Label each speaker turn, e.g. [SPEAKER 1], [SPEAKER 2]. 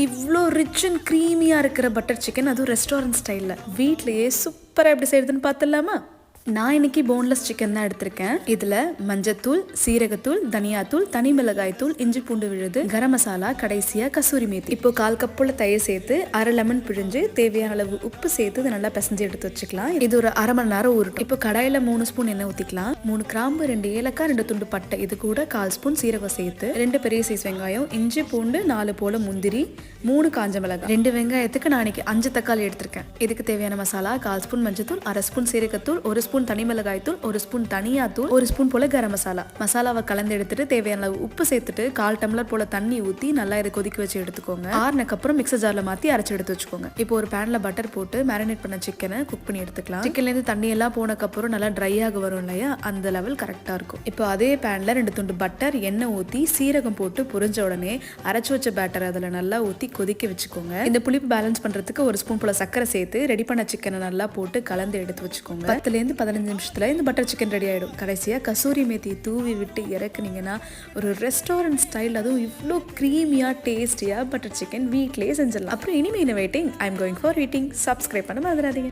[SPEAKER 1] இவ்வளோ rich and க்ரீமியாக இருக்கிற பட்டர் சிக்கன், அதுவும் ரெஸ்டாரண்ட் ஸ்டைலில் வீட்லேயே சூப்பராக எப்படி செய்யுதுன்னு பார்த்துடலாமா? நான் இன்னைக்கு போன்லெஸ் சிக்கன் தான் எடுத்திருக்கேன். இதில் மஞ்சத்தூள், சீரகத்தூள், தனியாத்தூள், தனி மிளகாய் தூள், இஞ்சி பூண்டு விழுது, கரம் மசாலா, கடைசியாக கசூரி மேத்தி. இப்போ 1/4 கப்புள்ள தயிர் சேர்த்து 1/2 லெமன் பிழிஞ்சு தேவையான அளவு உப்பு சேர்த்து இதை நல்லா பிசைஞ்சு எடுத்து வச்சுக்கலாம். இது ஒரு 1/2 மணி நேரம் ஊறட்டும். இப்போ கடாயில் 3 ஸ்பூன் எண்ணெய் ஊற்றிக்கலாம். 3 கிராம்பு, 2 ஏலக்காய், 2 துண்டு பட்டை, இது கூட 1/4 ஸ்பூன் சீரகம் சேர்த்து 2 பெரிய சைஸ் வெங்காயம், இஞ்சி பூண்டு 4 போல முந்திரி, 3 காஞ்ச மிளகாய், 2 வெங்காயத்துக்கு நான் இன்னைக்கு 5 தக்காளி எடுத்திருக்கேன். இதுக்கு தேவையான மசாலா 1/4 ஸ்பூன் மஞ்சத்தூள், 1/2 ஸ்பூன் சீரகத்தூள், 1 ஸ்பூன் தனி மிளகாய் தூள், 1 ஸ்பூன் தனியாத்தூள், 1 ஸ்பூன் போல கரம் மசாலா. மசாலாவை கலந்து எடுத்துட்டு தேவையான அளவு உப்பு சேர்த்துட்டு 1/4 டம்ளர் போல தண்ணி ஊற்றி நல்லா இதை கொதிக்க வச்சு எடுத்துக்கோங்க. ஆறுனக்கு அப்புறம் மிக்சர் ஜார்ல மாற்றி அரைச்சு எடுத்து வச்சுக்கோங்க. இப்போ ஒரு பேன்ல பட்டர் போட்டு மேரினேட் பண்ண சிக்கனை குக் பண்ணி எடுத்துக்கலாம். சிக்கன்லேருந்து தண்ணி எல்லாம் போனக்கப்புறம் நல்லா ட்ரை ஆக வரும் இல்லையா, அந்த லெவல் கரெக்டாக இருக்கும். இப்போ அதே பேன்ல 2 துண்டு பட்டர், எண்ணெய் ஊற்றி சீரகம் போட்டு பொரிஞ்ச உடனே அரைச்சு வச்ச பேட்டர் அதில் நல்லா ஊற்றி கொதிக்க வச்சுக்கோங்க. இந்த புளிப்பு பேலன்ஸ் பண்ணுறதுக்கு 1 ஸ்பூன் போல சர்க்கரை சேர்த்து ரெடி பண்ண சிக்கனை நல்லா போட்டு கலந்து எடுத்து வச்சுக்கோங்க. 10 to 15 நிமிஷத்தில் இந்த பட்டர் சிக்கன் ரெடி ஆகிடும். கடைசியாக கசூரி மேத்தி தூவி விட்டு இறக்குனீங்கன்னா ஒரு ரெஸ்டாரண்ட் ஸ்டைல், அதுவும் இவ்வளோ க்ரீமியாக டேஸ்டியாக பட்டர் சிக்கன் வீட்லேயே செஞ்சிடலாம். அப்புறம் இனிமே waiting, I am going for eating. Subscribe பண்ண மறந்துடாதீங்க.